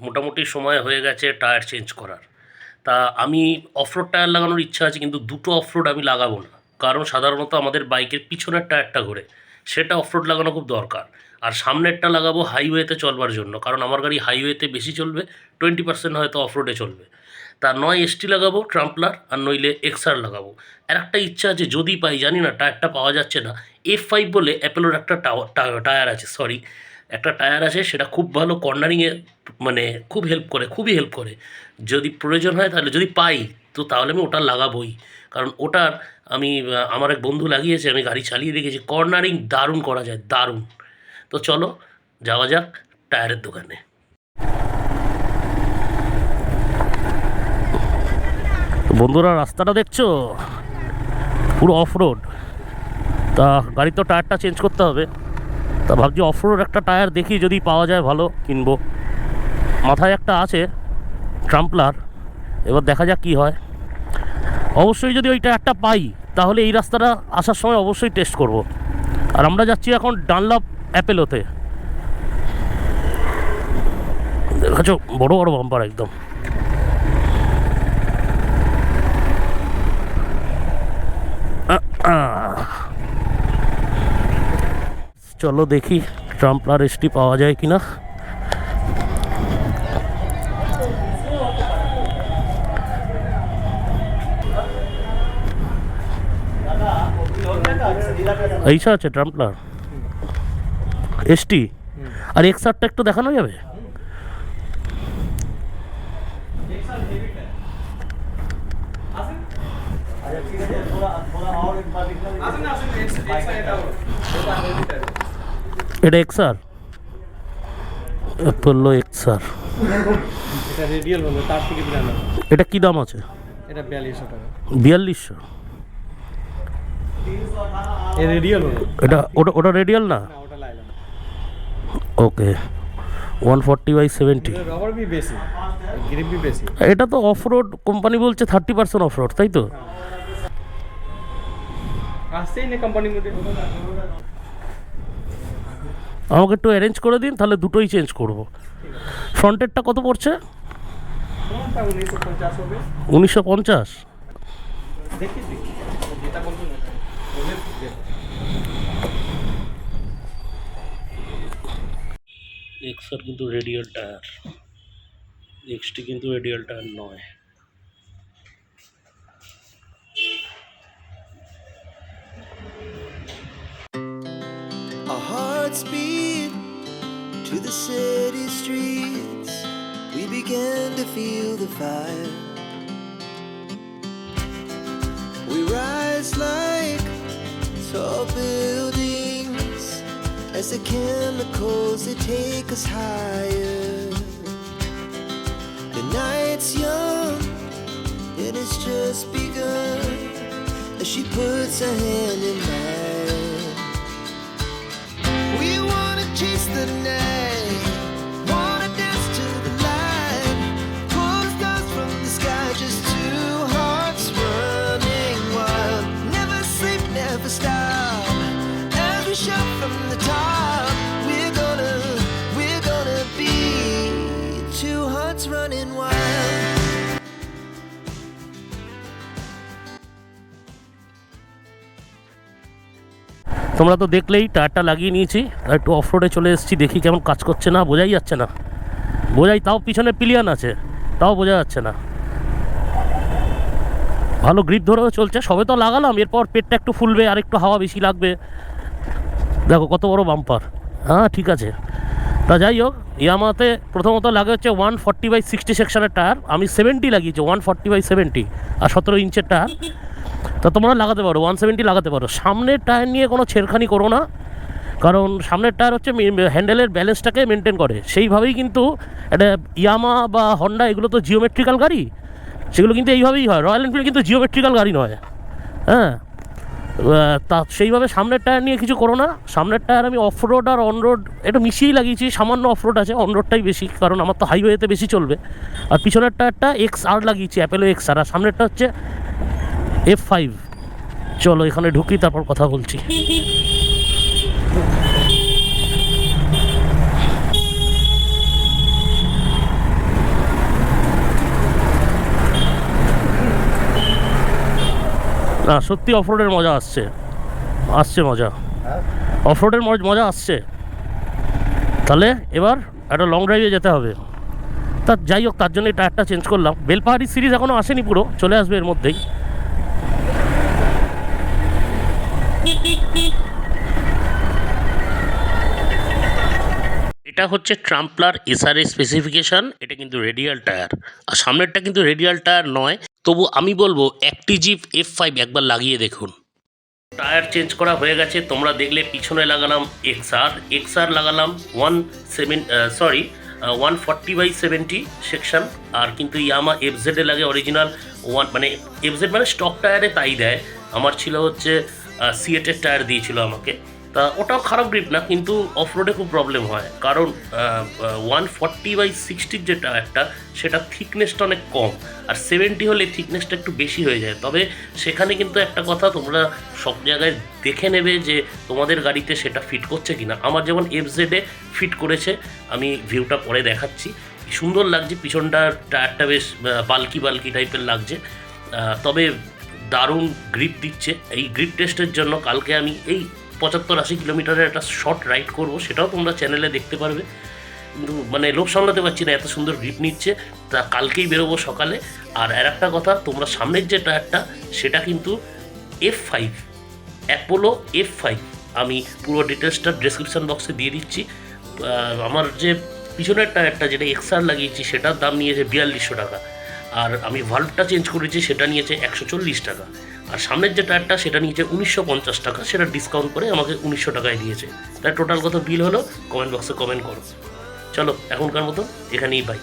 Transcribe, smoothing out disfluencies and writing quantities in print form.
মোটামুটি সময় হয়ে গেছে টায়ার চেঞ্জ করার। তা আমি অফরোড টায়ার লাগানোর ইচ্ছা আছে, কিন্তু দুটো অফরোড আমি লাগাবো না। কারণ সাধারণত আমাদের বাইকের পিছনের টায়ারটা ঘোরে, সেটা অফরোড লাগানো খুব দরকার। আর সামনেরটা লাগাবো হাইওয়েতে চলবার জন্য, কারণ আমার গাড়ি হাইওয়েতে বেশি চলবে, 20% হয়তো অফরোডে চলবে। তা নয় এসটি লাগাবো ট্রাম্পলার, আর নইলে এক্সআর লাগাবো। আর একটা ইচ্ছা আছে, যদি পাই, জানি না, টায়ারটা পাওয়া যাচ্ছে না। F5 বলে অ্যাপেলোর একটা টায়ার আছে, একটা টায়ার আছে, সেটা খুব ভালো কর্নারিংয়ে, মানে খুব হেল্প করে, খুবই হেল্প করে। যদি প্রয়োজন হয়, তাহলে যদি পাই, তো তাহলে আমি ওটা লাগাবোই। কারণ ওটার আমি আমার এক বন্ধু লাগিয়েছে, আমি গাড়ি চালিয়ে দেখেছি, কর্নারিং দারুণ করা যায়, দারুণ। তো চলো যাওয়া যাক টায়ারের দোকানে। বন্ধুরা, রাস্তাটা দেখছো, পুরো অফরোড। তা গাড়ির তো টায়ারটা চেঞ্জ করতে হবে। তা ভাবছি অফরোড একটা টায়ার দেখি, যদি পাওয়া যায় ভালো কিনবো। মাথায় একটা আছে ট্রাম্পলার, এবার দেখা যাক কী হয়। অবশ্যই যদি ওই টায়ারটা পাই, তাহলে এই রাস্তাটা আসার সময় অবশ্যই টেস্ট করব। আর আমরা যাচ্ছি এখন ডানলপ অ্যাপেলোতে। দেখছো বড় বড় বাম্পার একদম। চলো দেখি ট্রাম্পলার এসটি পাওয়া যায় কিনা। এইসা আছে ট্রাম্পলার এসটি, আর এক্সআরটা একটু দেখানো যাবে? এটা এক্সআর, অ্যাপোলো এক্সআর। এটা রেডিয়াল হলো, তার থেকে ব্র্যান্ড। এটা কি দাম আছে? এটা 4200 টাকা। 4200? এ রেডিয়াল হলো। এটা ওটা রেডিয়াল না? না, ওটা লাইলন। ওকে, 140/70। রবার भी বেশি, গ্রিপ भी বেশি। এটা তো অফরোড কোম্পানি বলছে 30% অফরোড, তাই তো? আসছেই না কোম্পানির মধ্যে। আমাকে একটু অ্যারেঞ্জ করে দিন, তাহলে দুটোই চেঞ্জ করব। ফ্রন্টেরটা কত পড়ছে? 1950 হবে। 1950? দেখি যেটা বলতো না এক্সআর কিন্তু রেডিয়াল টায়ার, এক্সটি কিন্তু রেডিয়াল টায়ার নয়। Our hearts beat to the city streets. We began to feel the fire. We rise like tall buildings as the chemicals they take us higher. The night's young and it's just begun as she puts her hand in mine. We wanna chase the night, wanna dance to the light, pull the stars from the sky, just two hearts running wild. Never sleep, never stop, as we shout from the top. We're gonna be two hearts running wild. তোমরা তো দেখলেই টায়ারটা লাগিয়ে নিয়েছি, আর একটু অফরোডে চলে এসেছি, দেখি কেমন কাজ করছে। না বোঝাই যাচ্ছে না, তাও পিছনে পিলিয়ান আছে, তাও বোঝা যাচ্ছে না। ভালো গ্রিপ ধরেও চলছে। সবে তো লাগালাম, এরপর পেটটা একটু ফুলবে আর একটু হাওয়া বেশি লাগবে। দেখো কত বড় বাম্পার। হ্যাঁ ঠিক আছে। তা যাই হোক, ইয়ামাতে প্রথমত লাগে হচ্ছে 140/60 সেকশনের টায়ার। আমি 70 লাগিয়েছি, 140/70, আর 17 ইঞ্চের টায়ার। তা তোমরা লাগাতে পারো, 170 লাগাতে পারো। সামনের টায়ার নিয়ে কোনো ছেড়খানি করো না, কারণ সামনের টায়ার হচ্ছে হ্যান্ডেলের ব্যালেন্সটাকে মেনটেন করে। সেইভাবেই কিন্তু এটা ইয়ামা বা হন্ডা, এগুলো তো জিওমেট্রিক্যাল গাড়ি, সেগুলো কিন্তু এইভাবেই হয়। রয়্যাল এনফিল্ড কিন্তু জিওমেট্রিক্যাল গাড়ি নয়। হ্যাঁ, তা সেইভাবে সামনের টায়ার নিয়ে কিছু করো না। সামনের টায়ার আমি অফরোড আর অনরোড এটা মিশিয়েই লাগিয়েছি। সামান্য অফরোড আছে, অনরোডটাই বেশি, কারণ আমার তো হাইওয়েতে বেশি চলবে। আর পিছনের টায়ারটা এক্সআর লাগিয়েছি, অ্যাপেলো এক্সআর, আর সামনেরটা হচ্ছে F5। চলো এখানে ঢুকি, তারপর কথা বলছি। না সত্যি অফরোডের মজা আসছে, আসছে মজা, অফরোডের মজা আসছে। তাহলে এবার একটা লং ড্রাইভে যেতে হবে। তা যাই হোক, তার জন্য টায়ারটা চেঞ্জ করলাম। বেলপাহাড়ি সিরিজ এখনও আসেনি, পুরো চলে আসবে এর মধ্যেই। এটা হচ্ছে ট্রাম্পলার এসআরএ স্পেসিফিকেশান। এটা কিন্তু রেডিয়াল টায়ার, আর সামনেরটা কিন্তু রেডিয়াল টায়ার নয়। তবু আমি বলবো অ্যাক্টিজিভ F5 একবার লাগিয়ে দেখুন। টায়ার চেঞ্জ করা হয়ে গেছে, তোমরা দেখলে পিছনে লাগালাম এক্সআর লাগালাম 140/70 সেকশন। আর কিন্তু ইয়ামা এফজেডে লাগে অরিজিনাল মানে এফজেড মানে স্টক টায়ারে তাই দেয়। আমার ছিল হচ্ছে সিএটের টায়ার দিয়েছিল আমাকে, তা ওটাও খারাপ গ্রিপ না, কিন্তু অফরোডে খুব প্রবলেম হয়। কারণ 140/60 যে টায়ারটা সেটা থিকনেসটা অনেক কম, আর 70 হলে থিকনেসটা একটু বেশি হয়ে যায়। তবে সেখানে কিন্তু একটা কথা, তোমরা সব জায়গায় দেখে নেবে যে তোমাদের গাড়িতে সেটা ফিট করছে কিনা। আমার যেমন এফজেডে ফিট করেছে, আমি ভিউটা পরে দেখাচ্ছি। সুন্দর লাগছে, পিছনটার টায়ারটা বেশ বাল্কি টাইপের লাগছে, তবে দারুণ গ্রিপ দিচ্ছে। এই গ্রিপ টেস্টের জন্য কালকে আমি এই 75-80 কিলোমিটারের একটা শর্ট রাইড করব, সেটাও তোমরা চ্যানেলে দেখতে পারবে। কিন্তু মানে লোভ সামলাতে পারছি না, এত সুন্দর গ্রিপ নিচ্ছে। তা কালকেই বেরোবো সকালে। আর একটা কথা, তোমরা সামনের যে টায়ারটা সেটা কিন্তু F5, অ্যাপোলো F5। আমি পুরো ডিটেলসটা ডেসক্রিপশান বক্সে দিয়ে দিচ্ছি। আমার যে পিছনের টায়ারটা যেটা এক্সআর লাগিয়েছি সেটার দাম নিয়েছে 4200 টাকা, আর আমি ভাল্বটা চেঞ্জ করেছি সেটা নিয়েছে 140 টাকা। আর সামনের যে টায়ারটা সেটা নিয়েছে 1950 টাকা, সেটা ডিসকাউন্ট করে আমাকে 1900 টাকায় দিয়েছে। তাই টোটাল কত বিল হলো কমেন্ট বক্সে কমেন্ট করো। চলো এখনকার মতো এখানেই বাই।